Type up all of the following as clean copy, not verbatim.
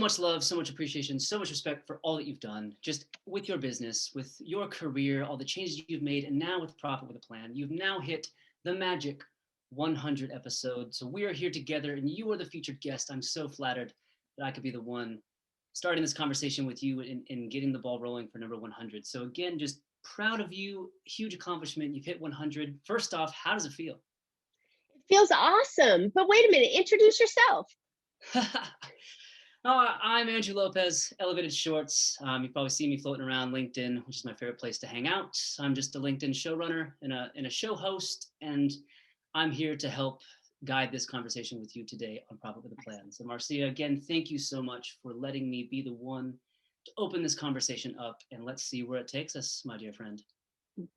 much love, so much appreciation, so much respect for all that you've done, just with your business, with your career, all the changes you've made, and now with Profit with a Plan. You've now hit the magic 100 episodes. So we are here together, and you are the featured guest. I'm so flattered that I could be the one starting this conversation with you and getting the ball rolling for number 100. So again, just proud of you. Huge accomplishment. You've hit 100. First off, how does it feel? It feels awesome. But wait a minute, introduce yourself. I'm Andrew Lopez, Elevated Shorts. You've probably seen me floating around LinkedIn, which is my favorite place to hang out. I'm just a LinkedIn showrunner and a show host, and I'm here to help guide this conversation with you today on Profit with a Plan. So Marcia, again, thank you so much for letting me be the one to open this conversation up, and let's see where it takes us, my dear friend.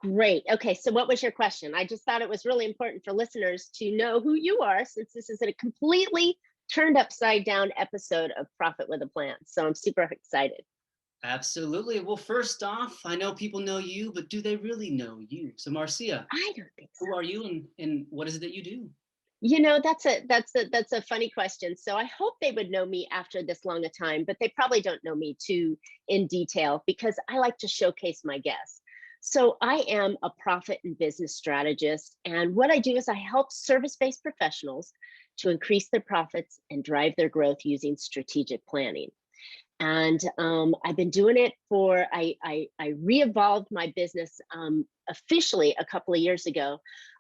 Great. Okay, so what was your question? I just thought it was really important for listeners to know who you are, since this is a completely turned upside down episode of Profit with a Plan. So I'm super excited. Absolutely. Well, first off, I know people know you, but do they really know you? So Marcia, I don't think so. who are you and what is it that you do? You know, that's a funny question. So I hope they would know me after this long a time, but they probably don't know me too in detail because I like to showcase my guests. So I am a profit and business strategist, and what I do is I help service-based professionals to increase their profits and drive their growth using strategic planning. And I've been doing it for, I re-evolved my business officially a couple of years ago.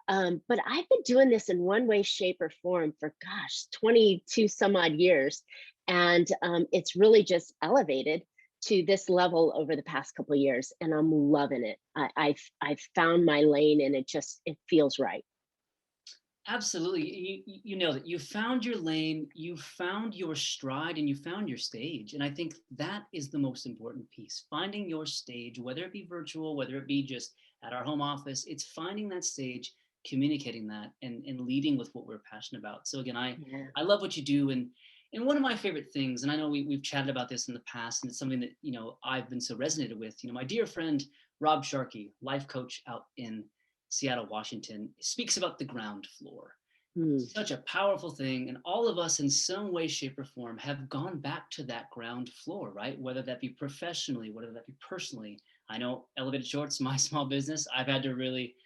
But I've been doing this in one way, shape, or form for, gosh, 22 some odd years. And it's really just elevated to this level over the past couple of years. And I'm loving it. I've found my lane, and it feels right. Absolutely. You nailed it. You found your lane, you found your stride, and you found your stage. And I think that is the most important piece. Finding your stage, whether it be virtual, whether it be just at our home office, it's finding that stage, communicating that, and leading with what we're passionate about. So again, I love what you do. And one of my favorite things, and I know we've chatted about this in the past, and it's something that, I've been so resonated with, my dear friend, Rob Sharkey, life coach out in Seattle, Washington, speaks about the ground floor. Such a powerful thing. And all of us in some way, shape, or form have gone back to that ground floor, right? Whether that be professionally, whether that be personally. I know Elevated Shorts, my small business, I've had to really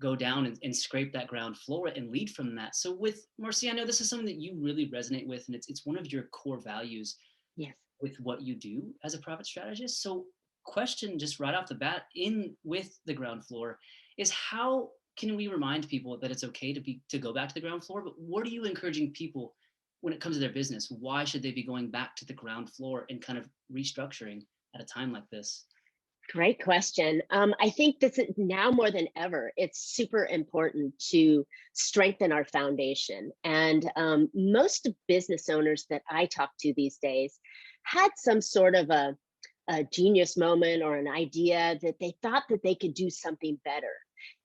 go down and scrape that ground floor and lead from that. So with Marcia, I know this is something that you really resonate with, and it's one of your core values. Yes. With what you do as a profit strategist. So question just right off the bat in with the ground floor is, how can we remind people that it's okay to go back to the ground floor? But what are you encouraging people when it comes to their business? Why should they be going back to the ground floor and kind of restructuring at a time like this? Great question. I think this is now more than ever, it's super important to strengthen our foundation. And most business owners that I talk to these days had some sort of a genius moment or an idea that they thought that they could do something better.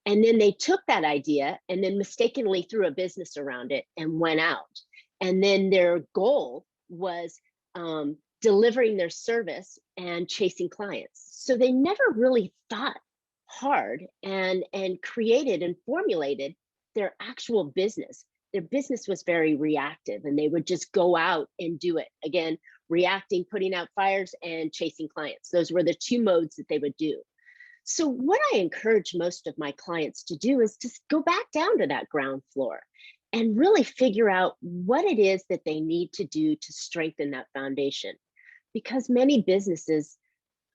And then they took that idea and then mistakenly threw a business around it and went out. And then their goal was delivering their service and chasing clients. So they never really thought hard and created and formulated their actual business. Their business was very reactive, and they would just go out and do it. Again, reacting, putting out fires, and chasing clients. Those were the two modes that they would do. So what I encourage most of my clients to do is just go back down to that ground floor and really figure out what it is that they need to do to strengthen that foundation. Because many businesses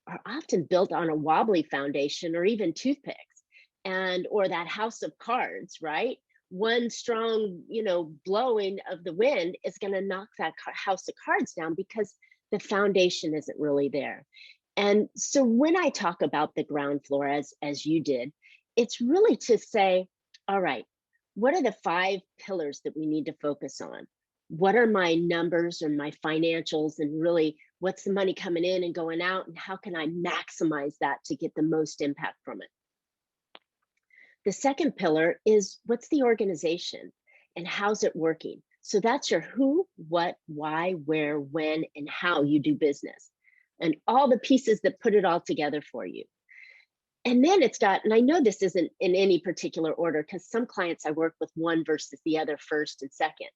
are often built on a wobbly foundation, or even toothpicks, or that house of cards, right? One strong, blowing of the wind is going to knock that house of cards down because the foundation isn't really there. And so when I talk about the ground floor, as you did, it's really to say, all right, what are the 5 pillars that we need to focus on? What are my numbers and my financials, and really what's the money coming in and going out, and how can I maximize that to get the most impact from it? The second pillar is, what's the organization and how's it working? So that's your who, what, why, where, when, and how you do business, and all the pieces that put it all together for you. And then it's got, and I know this isn't in any particular order because some clients I work with one versus the other first and second,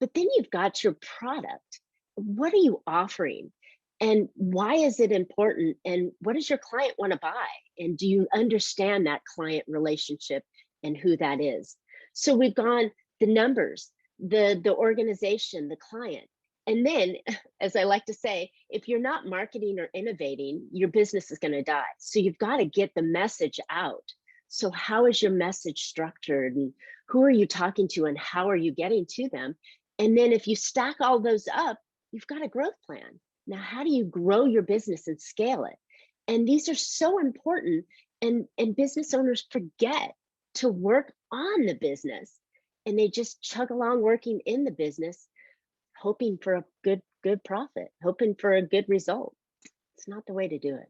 but then you've got your product what are you offering? And why is it important? And what does your client want to buy? And do you understand that client relationship and who that is? So we've gone the numbers, the organization, the client. And then, as I like to say, if you're not marketing or innovating, your business is going to die. So you've got to get the message out. So how is your message structured? And who are you talking to? And how are you getting to them? And then if you stack all those up, you've got a growth plan. Now, how do you grow your business and scale it? And these are so important. And business owners forget to work on the business, and they just chug along working in the business, hoping for a good profit, hoping for a good result. It's not the way to do it.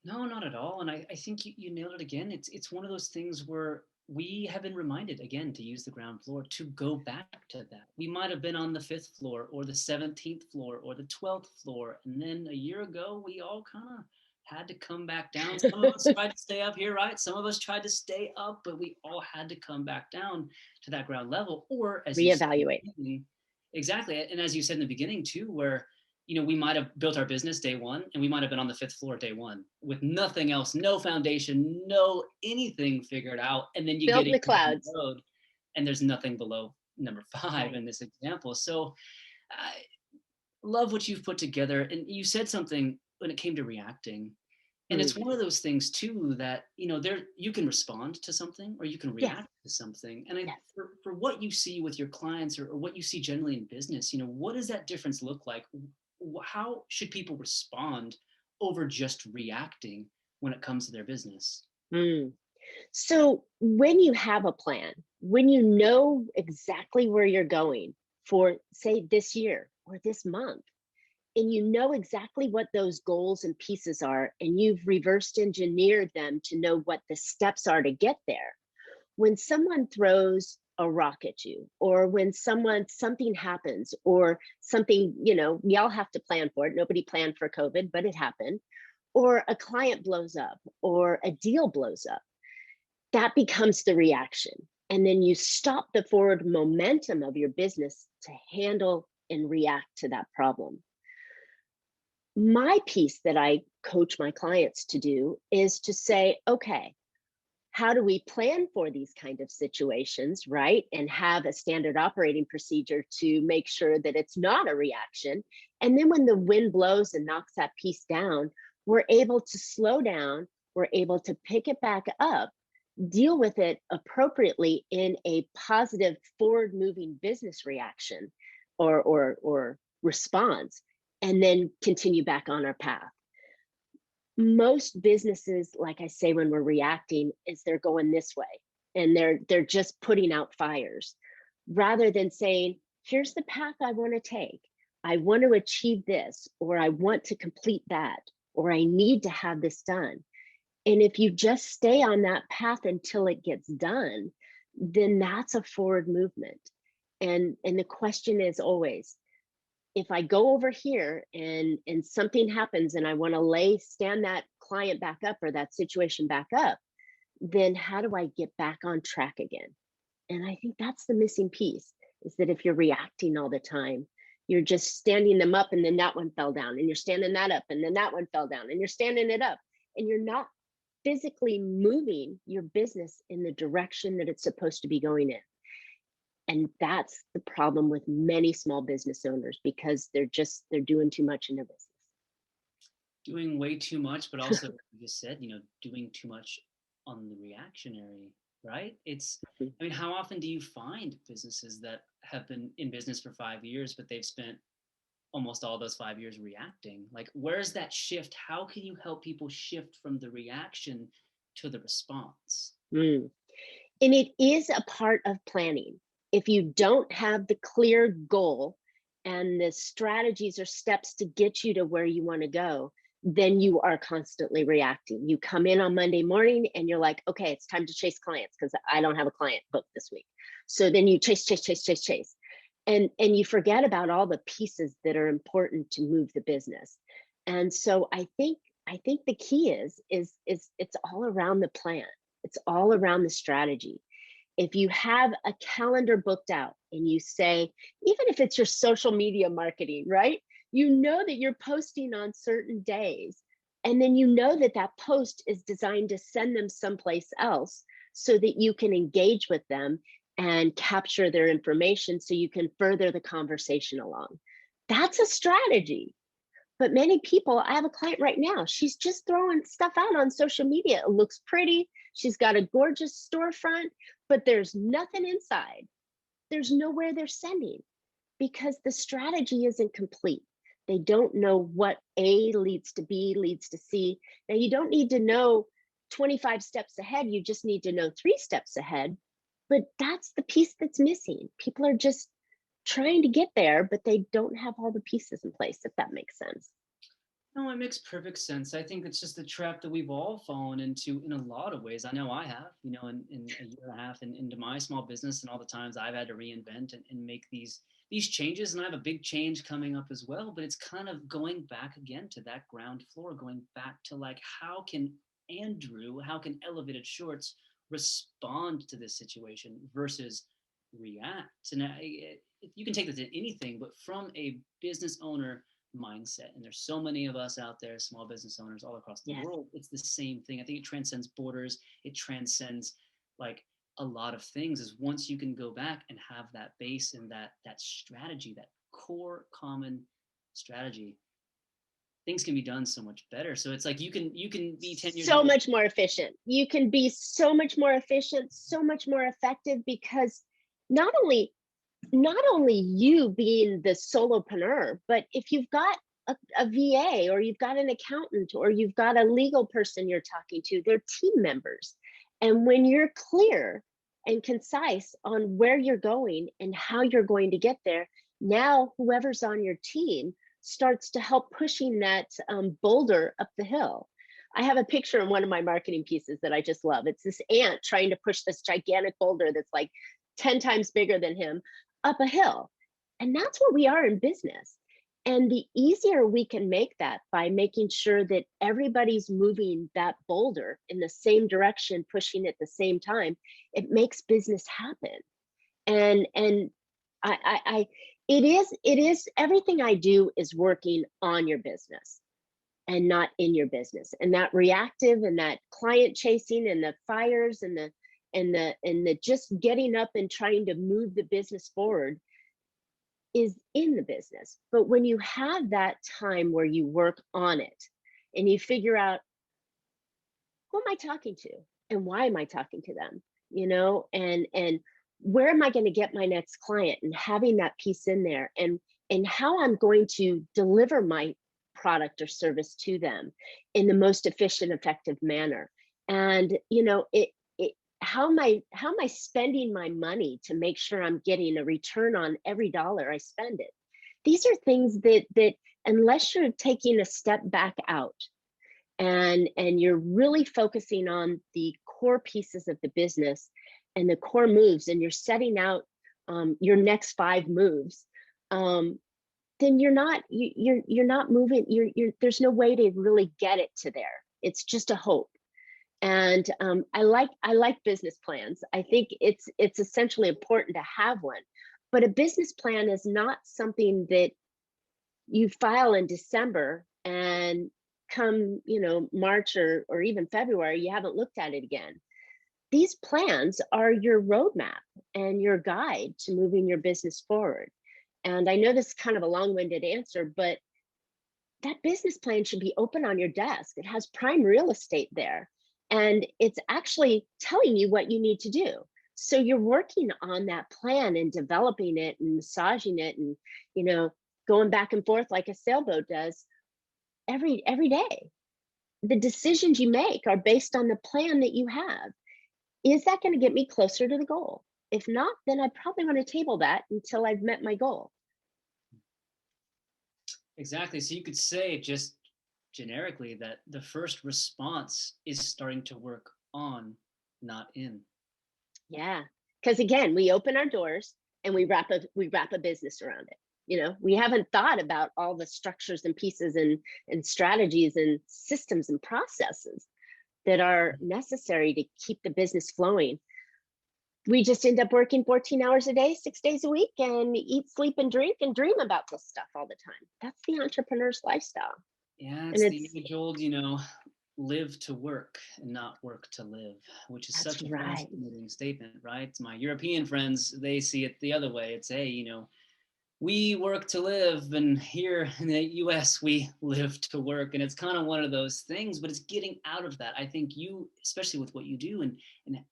No, not at all. And I think you nailed it again. It's one of those things where we have been reminded again to use the ground floor, to go back to that. We might have been on the 5th floor or the 17th floor or the 12th floor. And then a year ago, we all kind of had to come back down. Some of us tried to stay up here, right? Some of us tried to stay up, but we all had to come back down to that ground level. Or as you said, Reevaluate. exactly. And as you said in the beginning too, where we might have built our business day one and we might have been on the 5th floor day one with nothing else, no foundation, no anything figured out. And then you Built get in the into the clouds. road and there's nothing below number 5 Right. in this example. So I love what you've put together. And you said something when it came to reacting. And Mm. it's one of those things too that, there you can respond to something or you can Yes. react to something. And Yes. for what you see with your clients or what you see generally in business, what does that difference look like? How should people respond over just reacting when it comes to their business? Mm. So when you have a plan, when you know exactly where you're going for, say, this year or this month, and you know exactly what those goals and pieces are, and you've reversed engineered them to know what the steps are to get there, when someone throws a rock at you, or when something happens, or something, we all have to plan for it. Nobody planned for COVID, but it happened. Or a client blows up, or a deal blows up, that becomes the reaction. And then you stop the forward momentum of your business to handle and react to that problem. My piece that I coach my clients to do is to say, okay, how do we plan for these kind of situations, right? And have a standard operating procedure to make sure that it's not a reaction. And then when the wind blows and knocks that piece down, we're able to slow down, we're able to pick it back up, deal with it appropriately in a positive forward moving business reaction or response, and then continue back on our path. Most businesses, like I say, when we're reacting, is they're going this way, and they're just putting out fires rather than saying, here's the path I want to take. I want to achieve this, or I want to complete that, or I need to have this done. And if you just stay on that path until it gets done, then that's a forward movement. And the question is always, if I go over here and something happens and I want to stand that client back up or that situation back up, then how do I get back on track again? And I think that's the missing piece, is that if you're reacting all the time, you're just standing them up and then that one fell down, and you're standing that up and then that one fell down, and you're standing it up, and you're not physically moving your business in the direction that it's supposed to be going in. And that's the problem with many small business owners, because they're doing too much in their business. Doing way too much, but also, you just said, doing too much on the reactionary, right? I mean, how often do you find businesses that have been in business for 5 years, but they've spent almost all those 5 years reacting? Like, where's that shift? How can you help people shift from the reaction to the response? Mm. And it is a part of planning. If you don't have the clear goal and the strategies or steps to get you to where you want to go, then you are constantly reacting. You come in on Monday morning and you're like, okay, it's time to chase clients because I don't have a client booked this week. So then you chase, chase, chase, chase, chase. And you forget about all the pieces that are important to move the business. And so I think the key is it's all around the plan. It's all around the strategy. if you have a calendar booked out and you say, even if it's your social media marketing, right? You know that you're posting on certain days, and then you know that that post is designed to send them someplace else so that you can engage with them and capture their information so you can further the conversation along. That's a strategy. But many people, I have a client right now, she's just throwing stuff out on social media. It looks pretty. She's got a gorgeous storefront, but there's nothing inside. There's nowhere they're sending because the strategy isn't complete. They don't know what A leads to B leads to C. Now, you don't need to know 25 steps ahead. You just need to know 3 steps ahead. But that's the piece that's missing. People are just trying to get there, but they don't have all the pieces in place, if that makes sense. No, it makes perfect sense. I think it's just the trap that we've all fallen into in a lot of ways. I know I have, in a year and a half and into my small business, and all the times I've had to reinvent and make these changes. And I have a big change coming up as well, but it's kind of going back again to that ground floor, going back to like, how can Elevated Shorts respond to this situation versus react? And you can take this to anything, but from a business owner mindset, and there's so many of us out there, small business owners all across the world, it's the same thing. I think it transcends borders. It transcends like a lot of things, is once you can go back and have that base and that strategy, that core common strategy, things can be done so much better. So it's like you can be 10 years so much more efficient. You can be so much more efficient, so much more effective, because not only you being the solopreneur, but if you've got a VA, or you've got an accountant, or you've got a legal person you're talking to, they're team members. And when you're clear and concise on where you're going and how you're going to get there, now whoever's on your team starts to help pushing that boulder up the hill. I have a picture in one of my marketing pieces that I just love. It's this ant trying to push this gigantic boulder that's like 10 times bigger than him up a hill. And that's what we are in business. And the easier we can make that by making sure that everybody's moving that boulder in the same direction, pushing at the same time, it makes business happen. And it is everything I do is working on your business and not in your business. And that reactive and that client chasing and the fires and the just getting up and trying to move the business forward is in the business. But when you have that time where you work on it and you figure out, who am I talking to and why am I talking to them, and where am I going to get my next client, and having that piece in there, and how I'm going to deliver my product or service to them in the most efficient, effective manner. And how am I spending my money to make sure I'm getting a return on every dollar I spend it? These are things that unless you're taking a step back out and you're really focusing on the core pieces of the business and the core moves, and you're setting out your next 5 moves, then you're not moving. There's no way to really get it to there. It's just a hope. And I like business plans. I think it's essentially important to have one, but a business plan is not something that you file in December and come March or even February, you haven't looked at it again. These plans are your roadmap and your guide to moving your business forward. And I know this is kind of a long-winded answer, but that business plan should be open on your desk. It has prime real estate there. And it's actually telling you what you need to do. So you're working on that plan and developing it and massaging it and, going back and forth like a sailboat does every day. The decisions you make are based on the plan that you have. Is that going to get me closer to the goal? If not, then I probably want to table that until I've met my goal. Exactly. So you could say just generically that the first response is starting to work on, not in. Yeah, because again, we open our doors and we wrap a business around it. We haven't thought about all the structures and pieces and strategies and systems and processes that are necessary to keep the business flowing. We just end up working 14 hours a day, 6 days a week, and eat, sleep, and drink and dream about this stuff all the time. That's the entrepreneur's lifestyle. Yeah, And it's the it's, age old, live to work and not work to live, which is that's such a right. fascinating statement, right? My European friends, they see it the other way. It's, hey, we work to live, and here in the US we live to work. And it's kind of one of those things, but it's getting out of that. I think you, especially with what you do and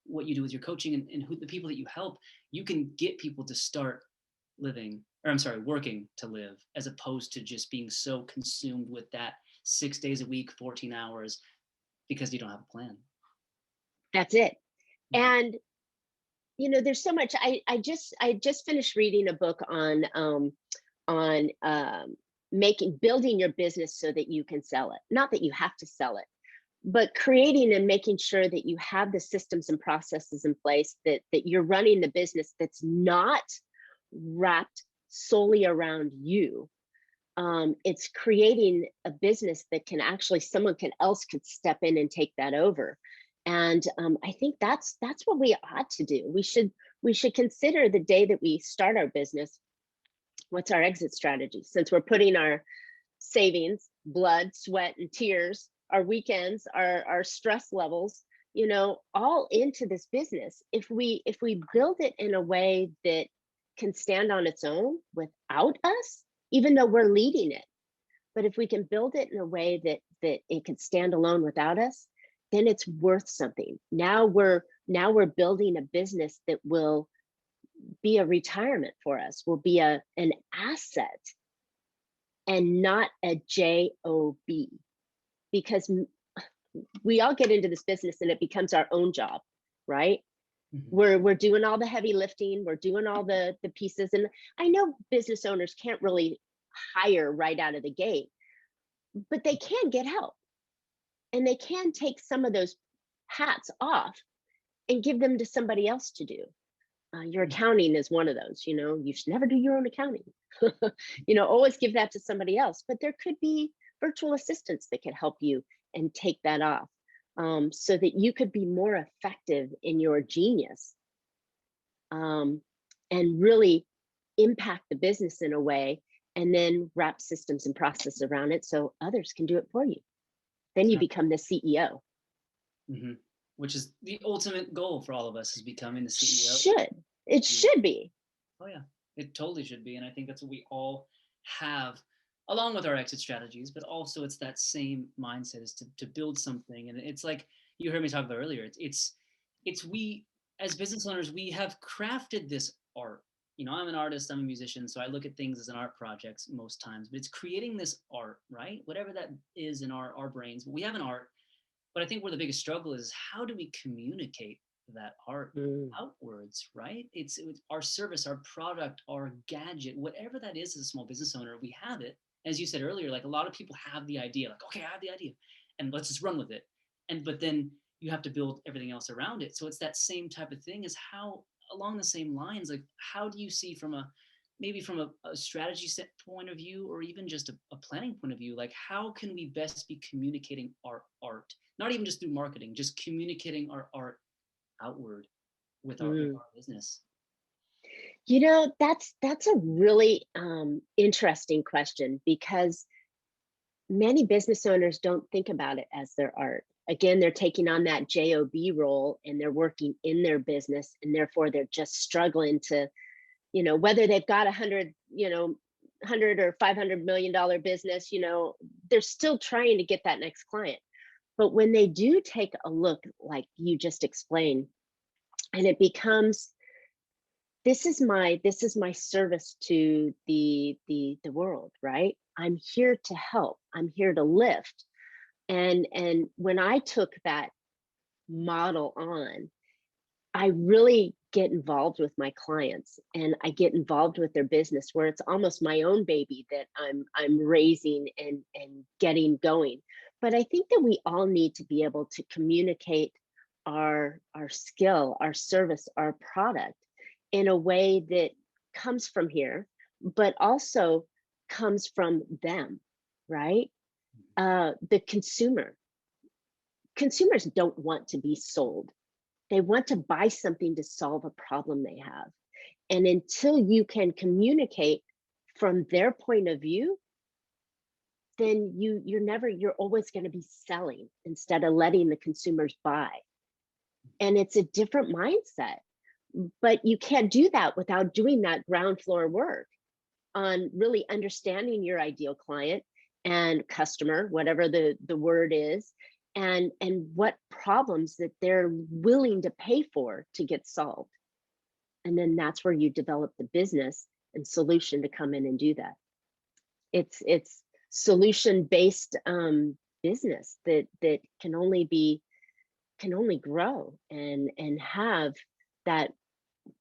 what you do with your coaching and who the people that you help, you can get people to start living, or I'm sorry, working to live, as opposed to just being so consumed with that 6 days a week, 14 hours, because you don't have a plan. That's it. Mhm. And there's so much. I just finished reading a book on building your business so that you can sell it. Not that you have to sell it, but creating and making sure that you have the systems and processes in place, that you're running the business that's not wrapped solely around you. It's creating a business that can actually, someone else could step in and take that over. And I think that's what we ought to do. We should consider the day that we start our business, what's our exit strategy? Since we're putting our savings, blood, sweat, and tears, our weekends, our stress levels, all into this business. If we build it in a way that can stand on its own without us, even though we're leading it, but if we can build it in a way that it can stand alone without us, then it's worth something. Now we're building a business that will be a retirement for us, will be an asset and not a job, because we all get into this business and it becomes our own job, right? We're doing all the heavy lifting, we're doing all the pieces. And I know business owners can't really hire right out of the gate, but they can get help, and they can take some of those hats off and give them to somebody else to do. Your accounting is one of those. You should never do your own accounting. Always give that to somebody else. But there could be virtual assistants that can help you and take that off, so that you could be more effective in your genius, and really impact the business in a way, and then wrap systems and process around it so others can do it for you. Then you become the CEO. Mm-hmm. Which is the ultimate goal for all of us, is becoming the CEO. It should be. Oh yeah, it totally should be. And I think that's what we all have, along with our exit strategies, but also it's that same mindset, is to build something. And it's like you heard me talk about earlier, it's we as business owners, we have crafted this art. I'm an artist, I'm a musician, so I look at things as an art projects most times, but it's creating this art, right? Whatever that is in our brains, but we have an art. But I think where the biggest struggle is, how do we communicate that art outwards, right? It's our service, our product, our gadget, whatever that is. As a small business owner, we have it. As you said earlier, like a lot of people have the idea, like, okay, I have the idea and let's just run with it. But then you have to build everything else around it. So it's that same type of thing, is how, along the same lines, like how do you see from a strategy set point of view, or even just a planning point of view, like how can we best be communicating our art, not even just through marketing, just communicating our art outward with our business? That's a really interesting question, because many business owners don't think about it as their art. Again, they're taking on that job role, and they're working in their business, and therefore they're just struggling to, whether they've got 100 or $500 million business, they're still trying to get that next client. But when they do take a look, like you just explained, and it becomes, this is my service to the world, right? I'm here to help, I'm here to lift. And when I took that model on, I really get involved with my clients, and I get involved with their business, where it's almost my own baby that I'm raising and getting going. But I think that we all need to be able to communicate our skill, our service, our product in a way that comes from here, but also comes from them, right? The consumers don't want to be sold. They want to buy something to solve a problem they have. And until you can communicate from their point of view, then you're always going to be selling instead of letting the consumers buy. And it's a different mindset. But you can't do that without doing that ground floor work on really understanding your ideal client and customer, whatever the word is, and what problems that they're willing to pay for to get solved. And then that's where you develop the business and solution to come in and do that. It's solution based business that can only grow and have that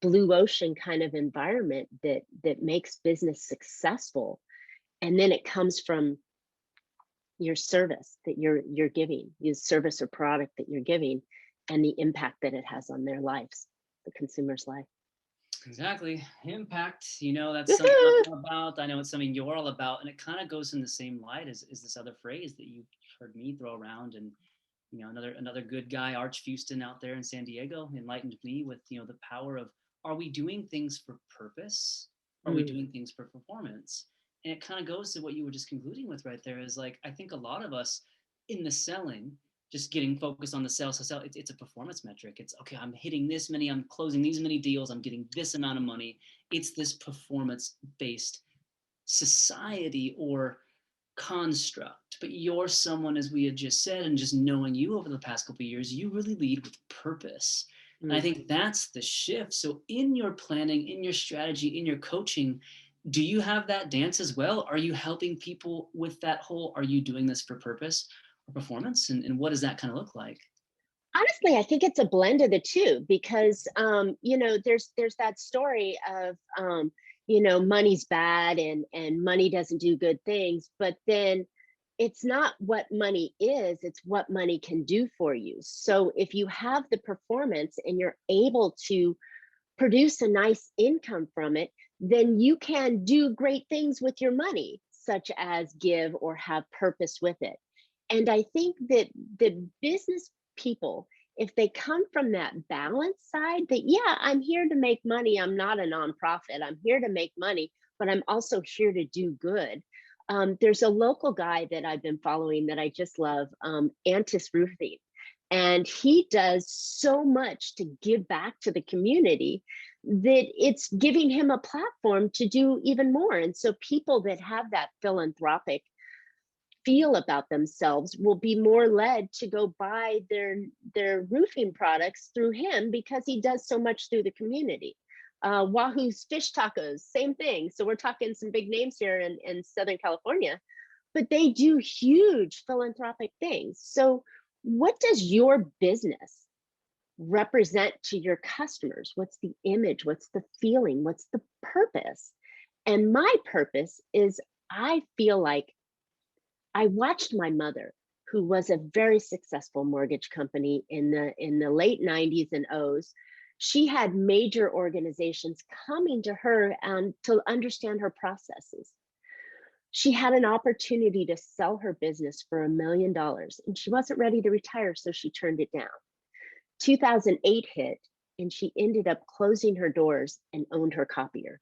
blue ocean kind of environment that makes business successful. And then it comes from your service that you're giving, your service or product that you're giving, and the impact that it has on their lives, the consumer's life. Exactly. Impact, that's something I'm all about. I know it's something you're all about. And it kind of goes in the same light as this other phrase that you've heard me throw around. And, another good guy, Arch Houston out there in San Diego, enlightened me with, the power of, are we doing things for purpose? Are we doing things for performance? And it kind of goes to what you were just concluding with right there is like, I think a lot of us in the selling, just getting focused on the sales. It's a performance metric. It's okay, I'm hitting this many, I'm closing these many deals, I'm getting this amount of money. It's this performance-based society or construct. But you're someone, as we had just said, and just knowing you over the past couple of years, you really lead with purpose. And I think that's the shift. So in your planning, in your strategy, in your coaching, do you have that dance as well? Are you helping people with that whole, are you doing this for purpose or performance? And what does that kind of look like? Honestly, I think it's a blend of the two because there's that story of money's bad and money doesn't do good things, but then it's not what money is, it's what money can do for you. So if you have the performance and you're able to produce a nice income from it, then you can do great things with your money, such as give or have purpose with it. And I think that the business people, if they come from that balance side, that, yeah, I'm here to make money. I'm not a nonprofit. I'm here to make money, but I'm also here to do good. There's a local guy that I've been following that I just love, Antis Roofing. And he does so much to give back to the community that it's giving him a platform to do even more. And so people that have that philanthropic feel about themselves will be more led to go buy their roofing products through him because he does so much through the community. Wahoo's Fish Tacos, same thing. So we're talking some big names here in Southern California, but they do huge philanthropic things. So what does your business represent to your customers? What's the image? What's the feeling? What's the purpose? And my purpose is, I feel like I watched my mother, who was a very successful mortgage company in the late 90s and O's. She had major organizations coming to her to understand her processes. She had an opportunity to sell her business for $1 million, and she wasn't ready to retire, so she turned it down. 2008 hit, and she ended up closing her doors and owned her copier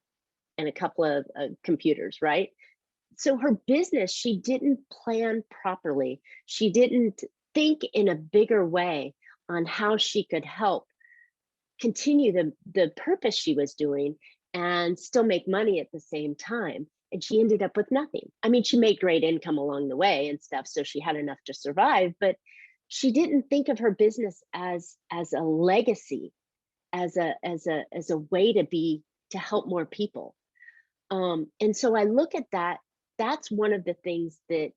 and a couple of computers, right? So her business, she didn't plan properly. She didn't think in a bigger way on how she could help continue the purpose she was doing and still make money at the same time. And she ended up with nothing. I mean, she made great income along the way and stuff, so she had enough to survive, but she didn't think of her business as a legacy, as a way to help more people. And so I look at that. That's one of the things that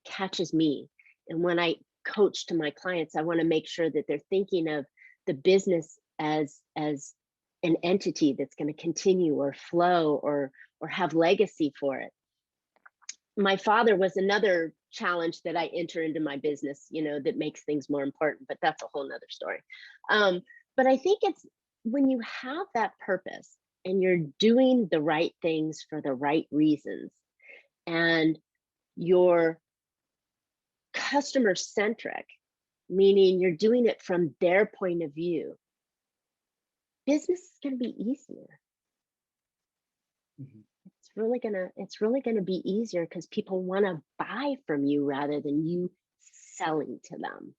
catches me. And when I coach to my clients, I want to make sure that they're thinking of the business as an entity that's going to continue or flow or have legacy for it. My father was another challenge that I enter into my business, that makes things more important, but that's a whole nother story. But I think it's when you have that purpose and you're doing the right things for the right reasons, and you're customer centric, meaning you're doing it from their point of view, business is going to be easier. Mhm. It's really gonna be easier because people want to buy from you rather than you selling to them.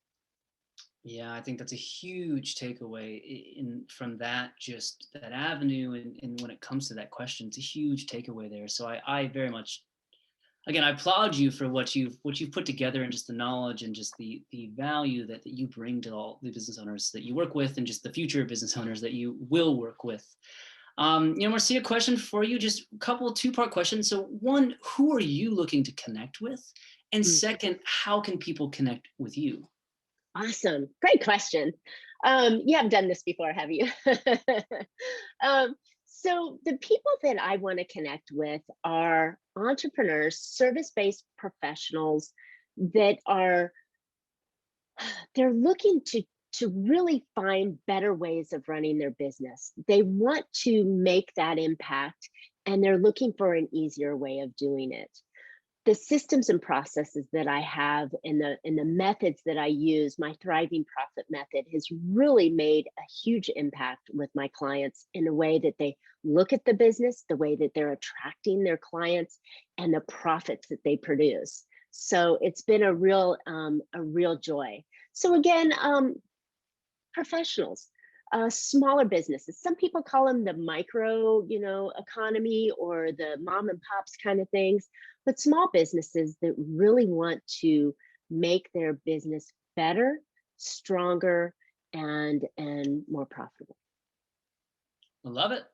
Yeah, I think that's a huge takeaway from that, just that avenue. And when it comes to that question, it's a huge takeaway there. So I very much, again, I applaud you for what you've put together, and just the knowledge and just the value that you bring to all the business owners that you work with, and just the future business owners that you will work with. Marcia, a question for you, just a couple two-part questions. So one, who are you looking to connect with? And Mm, second, how can people connect with you? awesome, great question. You haven't done this before, have you? um, so the people that I want to connect with are entrepreneurs, service-based professionals that are they're looking to really find better ways of running their business. They want to make that impact, and they're looking for an easier way of doing it. The systems and processes that I have, and the methods that I use, my thriving profit method, has really made a huge impact with my clients in the way that they look at the business, the way that they're attracting their clients, and the profits that they produce. So it's been a real joy. So again, professionals, smaller businesses. Some people call them the micro, economy, or the mom and pops kind of things, but small businesses that really want to make their business better, stronger, and more profitable. I love it.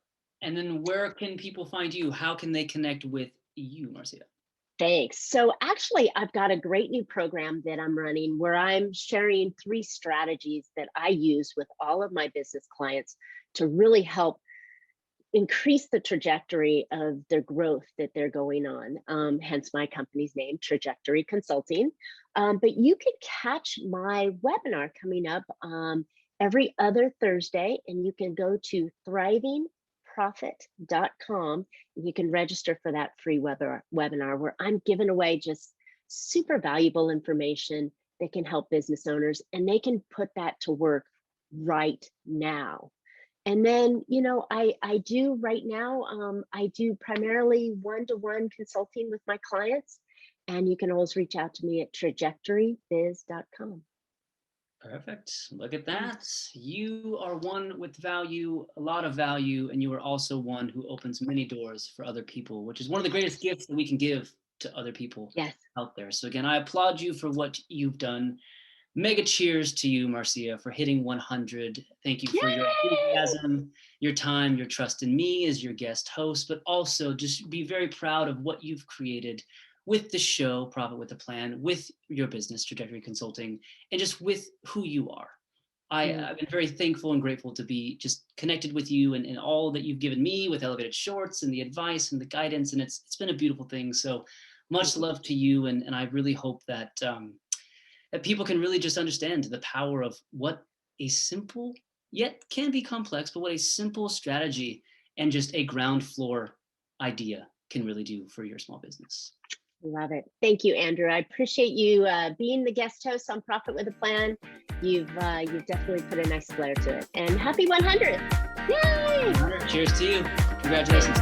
And then where can people find you? How can they connect with you, Marcia? Thanks. So actually, I've got a great new program that I'm running where I'm sharing 3 strategies that I use with all of my business clients to really help increase the trajectory of their growth that they're going on. Hence my company's name, Trajectory Consulting. But you can catch my webinar coming up every other Thursday, and you can go to thrivingprofit.com, and you can register for that free webinar where I'm giving away just super valuable information that can help business owners, and they can put that to work right now. And then, I do right now, I do primarily one-to-one consulting with my clients, and you can always reach out to me at trajectorybiz.com. Perfect. Look at that. You are one with value, a lot of value, and you are also one who opens many doors for other people, which is one of the greatest gifts that we can give to other people Yes. out there. So again, I applaud you for what you've done. Mega cheers to you, Marcia, for hitting 100. Thank you for your enthusiasm, your time, your trust in me as your guest host, but also just be very proud of what you've created with the show, Profit with a Plan, with your business, Trajectory Consulting, and just with who you are. I've been very thankful and grateful to be just connected with you, and all that you've given me with Elevated Shorts and the advice and the guidance, and it's been a beautiful thing. So much love to you, and I really hope that that people can really just understand the power of what a simple, yet can be complex, but what a simple strategy and just a ground floor idea can really do for your small business. Love it. Thank you, Andrew. I appreciate you being the guest host on Profit with a Plan. You've definitely put a nice flair to it. And happy 100. Yay! 100. Cheers to you. Congratulations.